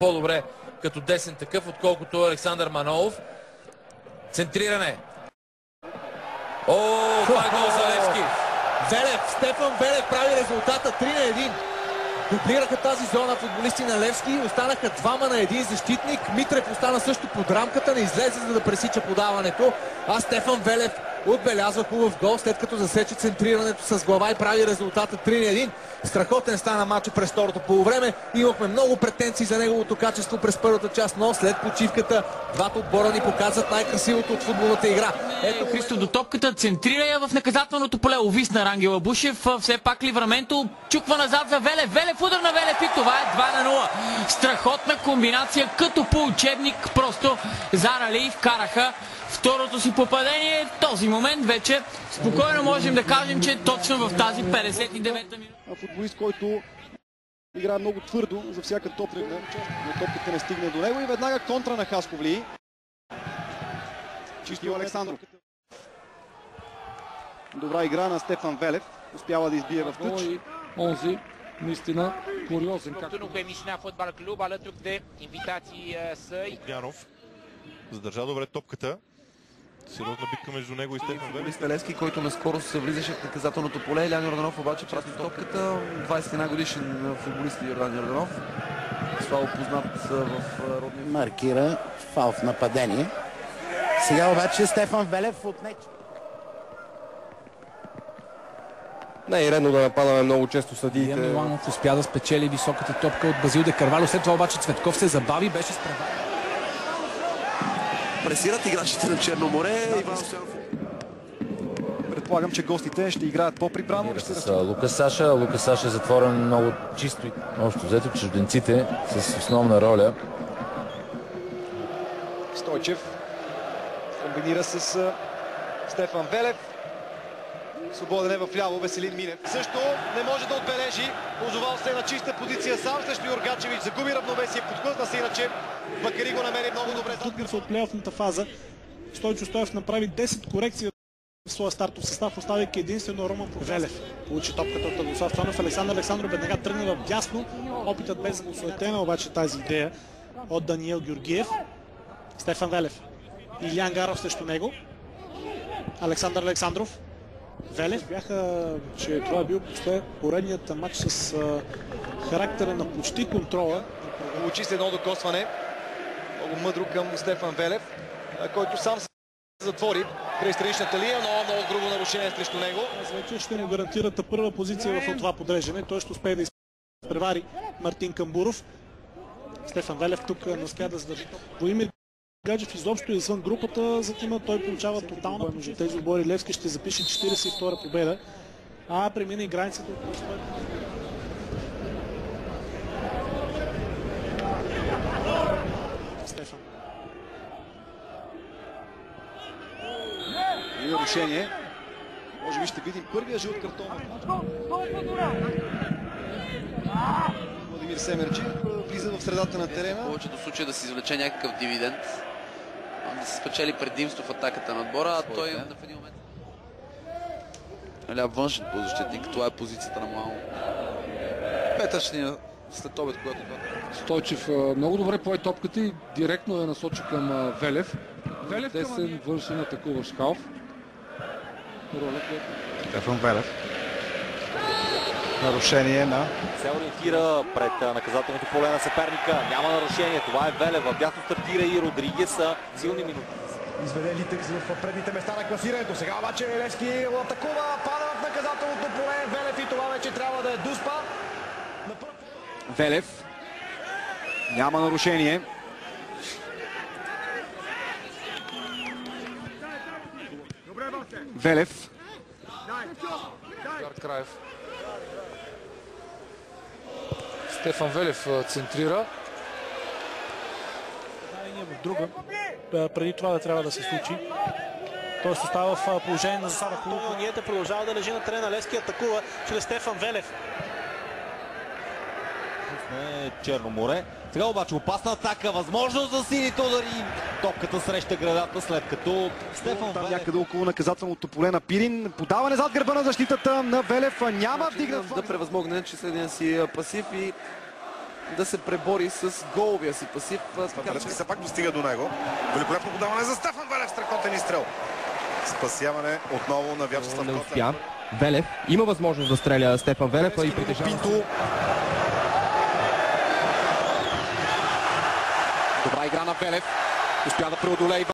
по-добре като десен такъв, отколкото Александър Манолов. Центриране. Това е гол за Левски. Стефан Велев прави резултата 3-1. Дублираха тази зона футболисти на Левски. Останаха 2 на 1 защитник. Митрев остана също под рамката, не излезе за да пресича подаването. А Стефан Велев отбелязва хубав гол, след като засече центрирането с глава и прави резултата 3-1. Страхотен стана матча през второто полувреме. Имахме много претенции за неговото качество през първата част, но след почивката двата отбора ни показват най-красивото от футболната игра. Ето Христо до топката, центрира я в наказателното поле. Увисна Рангел Абушев. Все пак Ливраменто чуква назад за Велев. Велев, удар на Велев и това е 2-0. Страхотна комбинация, като по учебник. Просто Зарали вкараха второто си попадение. В този момент вече спокойно можем да кажем, че точно в тази 59-та минута. Футболист, който играе много твърдо за всяка топка, но топката не стигне до него и веднага контра на Хасковли. Чисто Александров. Добра игра на Стефан Велев. Успява да избие в тъч. Онзи, наистина, куриозен. Oportuno cu emisiunea Fotbal Club, alături de invitații săi. Огнянов задържа добре топката. Сериозна битка между него и Стефан Велев. Левски, който наскоро се влизаше в наказателното поле. Илян Йорданов обаче прати топката. 21 годишен футболист Йордан Йорданов. Слабо познат в родния. Маркира фал в нападение. Сега обаче Стефан Велев отне. Не е редно да нападаме много често съдиите. Миланов успя да спечели високата топка от Базил де Карвало. След това обаче Цветков се забави, беше спреварен. Пресират играчите на Черно море. Предполагам, че гостите ще играят по-прибрано. Лукас Саша е затворен много чисто и общо взето чужденците с основна роля. Стойчев комбинира с Стефан Велев. Свободен е в ляво Веселин Минев. Също не може да отбележи. Озовал се на чиста позиция сам срещу Юргачевич. Загуби равновесие, подхлъзна се иначе. Бакари го намери много добре. Тук се от плейофната фаза. Стойчо Стоев направи 10 корекции в своя стартов състав, оставяйки единствено Роман Велев. Получи топката от Радослав Цонев. Александър Александров веднага тръгна в дясно. Опитът без осуетена обаче тази идея от Даниел Георгиев. Стефан Велев. Илиян Гаров срещу него. Александър Александров. Велев. Бяха, че това е бил поредният матч с характера на почти контрола. Получи се едно докосване. Много мъдро към Стефан Велев, който сам се затвори край страничната линия, но много грубо нарушение срещу него. Вече ще му гарантират първа позиция в това подреждане. Той ще успее да изпревари Мартин Камбуров. Стефан Велев тук не успя да задържи. Боимир Гаджев изобщо е извън групата за тима, той получава тотална между тези отбори. Левски ще запише 42-а победа, а премина и границата от Стефан. И нарушение. Може би ще видим първия жълт картон. Владимир Семерджиев влиза в средата на терена. В повечето случаи да се извлече някакъв дивиденд. Да се спечели предимство в атаката на отбора, а той в един момент ляв външен полузащитник. Това е позицията на Муамо. Петъчния след обед, когато Стойчев много добре пое топката и директно я насочи към Велев. Десен външен атакуващ халф. Стефан Велев. Нарушение на... Се ориентира пред наказателното поле на съперника. Няма нарушение. Това е Велев. В дясно стартира и Родригес. Силни минути. Изведе Литък в предните места на класирането. Сега обаче Левски атакува, пада в наказателното поле. Велев и това вече трябва да е Дуспа. Велев. Няма нарушение. Велев. Краев. Стефан Велев центрира. В друга. Преди това да трябва да се случи. Той се остава в положение на засада. Ниета продължава да лежи на терена. Левски атакува чрез Стефан Велев. Черно море. Сега обаче опасна атака. Възможност за сините удари. Топката среща градата, след като Стефан Велев... Някъде около наказателното поле на Пирин. Подаване зад гърба на защитата на Велев. Няма вдигнат. Да превъзмогне числения си пасив и да се пребори с головия си пасив. Велевски се пак достига до него. Великолепно подаване за Стефан Велев, страхотен изстрел. Спасяване отново на Вячеслав Котев. Велев има възможност да стреля Стефан Велев и притежава. Добра игра на Велев. Успя да преодолее